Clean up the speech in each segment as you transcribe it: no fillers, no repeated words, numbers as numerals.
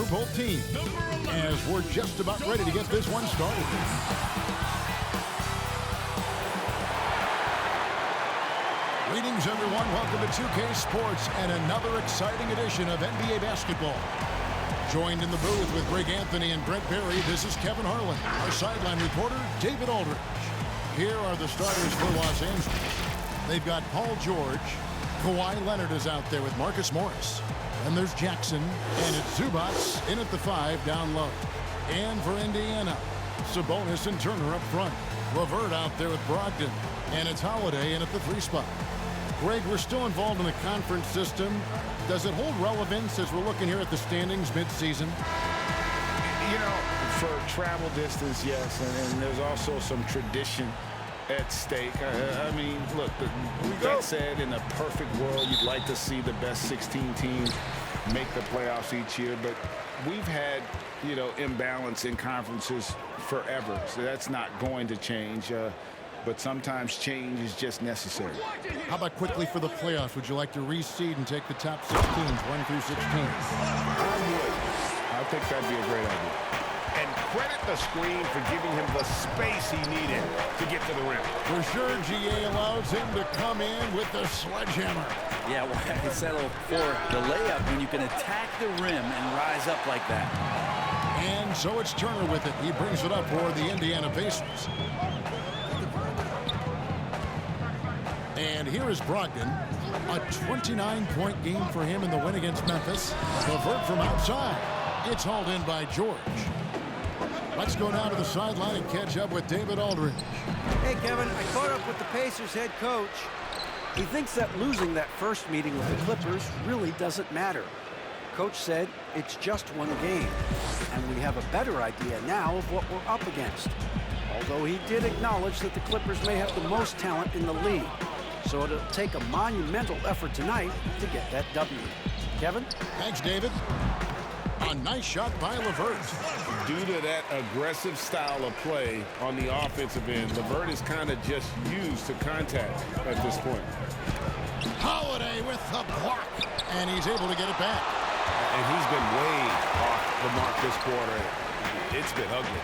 for both teams as we're just about ready to get this one started. Greetings, everyone. Welcome to 2K Sports and another exciting edition of NBA basketball. Joined in the booth with Greg Anthony and Brent Barry, this is Kevin Harlan. Our sideline reporter, David Aldridge. Here are the starters for Los Angeles. They've got Paul George. Kawhi Leonard is out there with Marcus Morris. And there's Jackson, and it's Zubac in at the 5 down low. And for Indiana, Sabonis and Turner up front. LeVert out there with Brogdon, and it's Holiday in at the 3 spot. Greg, we're still involved in the conference system. Does it hold relevance as we're looking here at the standings mid-season? You know, for travel distance, yes, and there's also some tradition at stake. I mean, look, that said, in a perfect world, you'd like to see the best 16 teams make the playoffs each year, but we've had, you know, imbalance in conferences forever, so that's not going to change. But sometimes change is just necessary. How about quickly for the playoffs? Would you like to reseed and take the top 6 teams, 1 through 16? I would. I think that'd be a great idea. And credit the screen for giving him the space he needed to get to the rim. For sure, GA allows him to come in with the sledgehammer. Yeah, why settle for the layup when you can attack the rim and rise up like that? And so it's Turner with it. He brings it up for the Indiana Pacers. And here is Brogdon. A 29-point game for him in the win against Memphis. LeVert from outside. It's hauled in by George. Let's go down to the sideline and catch up with David Aldridge. Hey, Kevin, I caught up with the Pacers head coach. He thinks that losing that first meeting with the Clippers really doesn't matter. Coach said it's just one game, and we have a better idea now of what we're up against. Although he did acknowledge that the Clippers may have the most talent in the league. So it'll take a monumental effort tonight to get that W. Kevin? Thanks, David. A nice shot by LeVert. Due to that aggressive style of play on the offensive end, LeVert is kind of just used to contact at this point. Holiday with the block, and he's able to get it back. And he's been way off the mark this quarter. It's been ugly.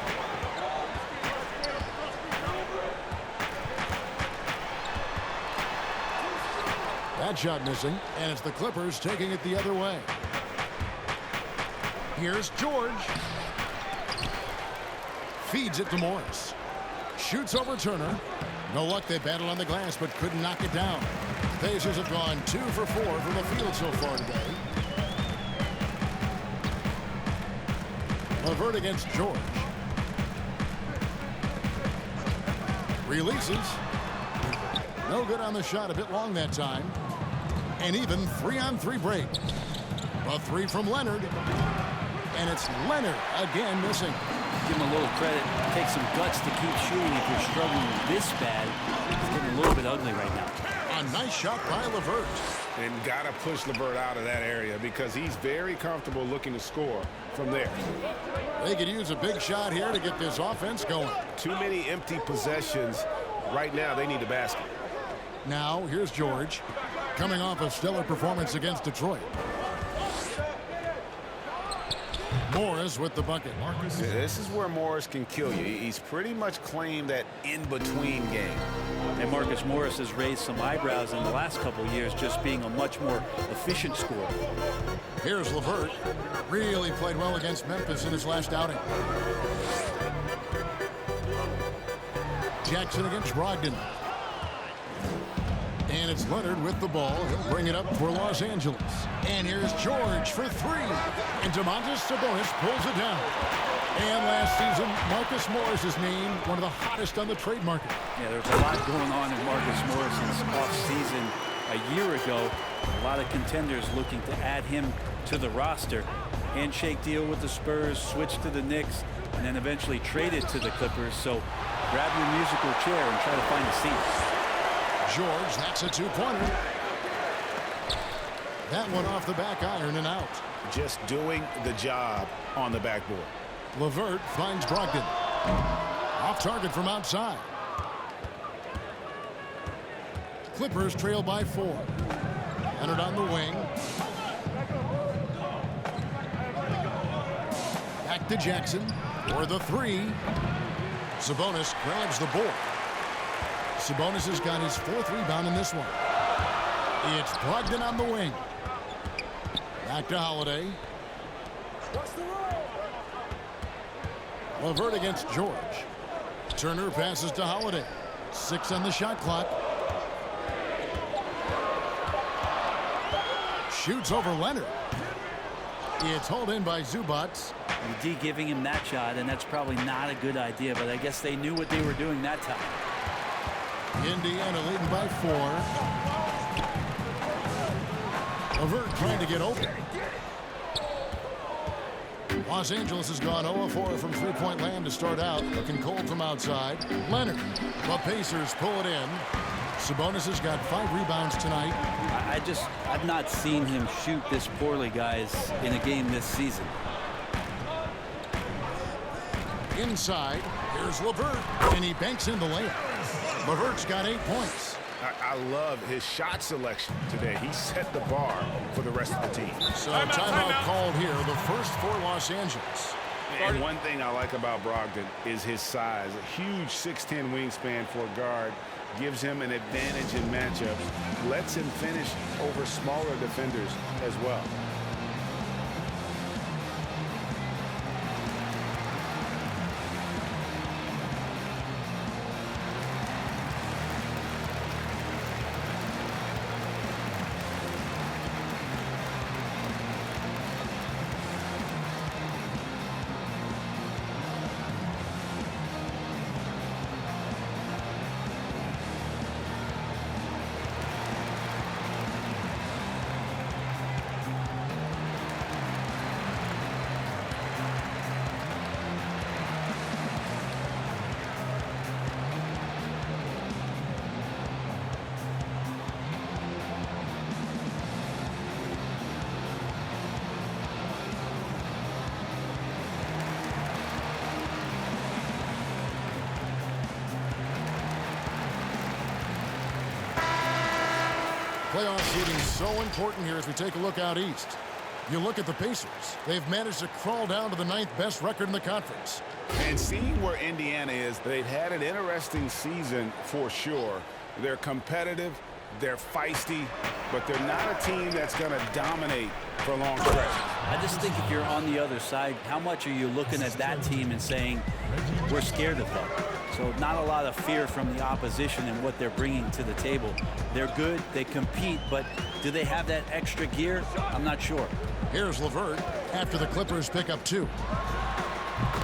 That shot missing, and it's the Clippers taking it the other way. Here's George. Feeds it to Morris. Shoots over Turner. No luck, they battled on the glass, but couldn't knock it down. Pacers have gone 2 for 4 from the field so far today. LeVert against George. Releases. No good on the shot, a bit long that time. And even 3-on-3 break. A 3 from Leonard. And it's Leonard again missing. Give him a little credit. Take some guts to keep shooting if you're struggling this bad. It's getting a little bit ugly right now. A nice shot by LeVert. And got to push LeVert out of that area because he's very comfortable looking to score from there. They could use a big shot here to get this offense going. Too many empty possessions. Right now, they need a basket. Now, here's George, coming off a stellar performance against Detroit. Morris with the bucket. This is where Morris can kill you. He's pretty much claimed that in-between game. And Marcus Morris has raised some eyebrows in the last couple of years, just being a much more efficient scorer. Here's LeVert. Really played well against Memphis in his last outing. Jackson against Brogdon. And it's Leonard with the ball. He'll bring it up for Los Angeles. And here's George for 3. And Domantas Sabonis pulls it down. And last season, Marcus Morris is named one of the hottest on the trade market. Yeah, there's a lot going on in Marcus Morris's offseason a year ago. A lot of contenders looking to add him to the roster. Handshake deal with the Spurs, switch to the Knicks, and then eventually traded to the Clippers. So grab your musical chair and try to find a seat. George, that's a 2-pointer. That one off the back iron and out. Just doing the job on the backboard. LeVert finds Brogdon. Off target from outside. Clippers trail by 4. Leonard on the wing. to Jackson for the three. Sabonis grabs the board. Sabonis has got his 4th rebound in this one. It's Brogdon on the wing. Back to Holiday. LeVert against George. Turner passes to Holiday. 6 on the shot clock. Shoots over Leonard. It's hauled in by Zubac. D giving him that shot, and that's probably not a good idea, but I guess they knew what they were doing that time. Indiana leading by 4. LeVert trying to get open. Los Angeles has gone 0-4 from three-point land to start out. Looking cold from outside. Leonard. The Pacers pull it in. Sabonis has got 5 rebounds tonight. I've not seen him shoot this poorly, guys, in a game this season. Inside, here's LeVert, and he banks in the layup. LeVert's got 8 points. I love his shot selection today. He set the bar for the rest of the team. So timeout called here, the first for Los Angeles. And one thing I like about Brogdon is his size. A huge 6'10" wingspan for a guard gives him an advantage in matchups, lets him finish over smaller defenders as well. Playoff seeding so important here as we take a look out east. You look at the Pacers. They've managed to crawl down to the 9th best record in the conference. And seeing where Indiana is, they've had an interesting season for sure. They're competitive, they're feisty, but they're not a team that's going to dominate for long stretches. I just think if you're on the other side, how much are you looking at that team and saying, we're scared of them? So not a lot of fear from the opposition and what they're bringing to the table. They're good, they compete, but do they have that extra gear? I'm not sure. Here's LeVert after the Clippers pick up 2.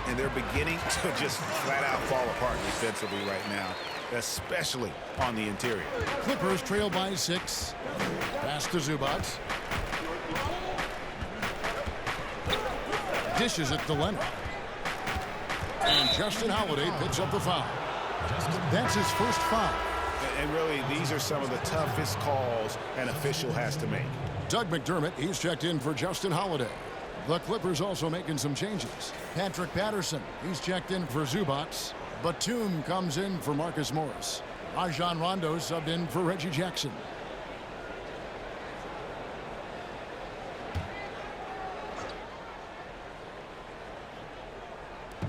And they're beginning to just flat out fall apart defensively right now, especially on the interior. Clippers trail by 6. Pass to Zubac. Dishes it to Leonard. And Justin Holiday picks up the foul. That's his first foul. And really, these are some of the toughest calls an official has to make. Doug McDermott, he's checked in for Justin Holiday. The Clippers also making some changes. Patrick Patterson, he's checked in for Zubac. Batum comes in for Marcus Morris. Rajon Rondo subbed in for Reggie Jackson.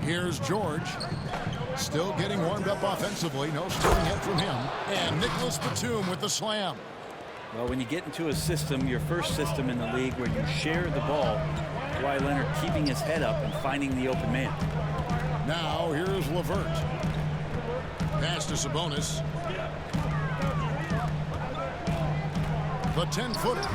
Here's George. Still getting warmed up offensively. No stealing hit from him. And Nicholas Batum with the slam. Well, when you get into a system, your first system in the league where you share the ball, Kawhi Leonard keeping his head up and finding the open man. Now here's LeVert. Pass to Sabonis. The 10-footer.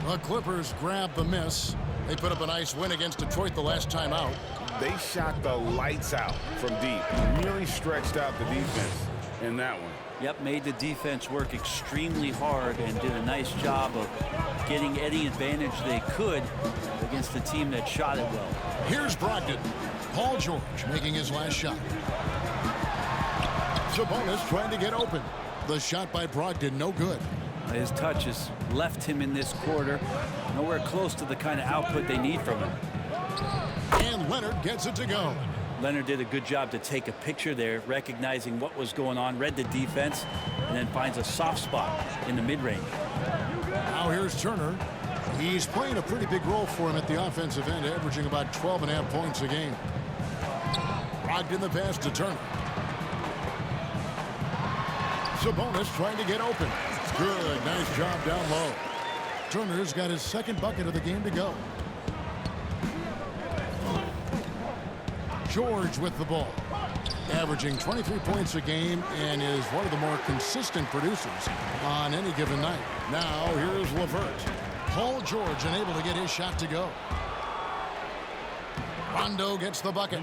The Clippers grab the miss. They put up a nice win against Detroit the last time out. They shot the lights out from deep. Really stretched out the defense in that one. Yep, made the defense work extremely hard and did a nice job of getting any advantage they could against a team that shot it well. Here's Brogdon. Paul George making his last shot. Sabonis trying to get open. The shot by Brogdon, no good. His touch has left him in this quarter. Nowhere close to the kind of output they need from him. And Leonard gets it to go. Leonard did a good job to take a picture there, recognizing what was going on, read the defense, and then finds a soft spot in the mid-range. Now here's Turner. He's playing a pretty big role for him at the offensive end, averaging about 12.5 points a game. Brogdon the pass to Turner. Sabonis trying to get open. Good, nice job down low. Turner's got his second bucket of the game to go. George with the ball. Averaging 23 points a game and is one of the more consistent producers on any given night. Now here's LeVert. Paul George unable to get his shot to go. Rondo gets the bucket.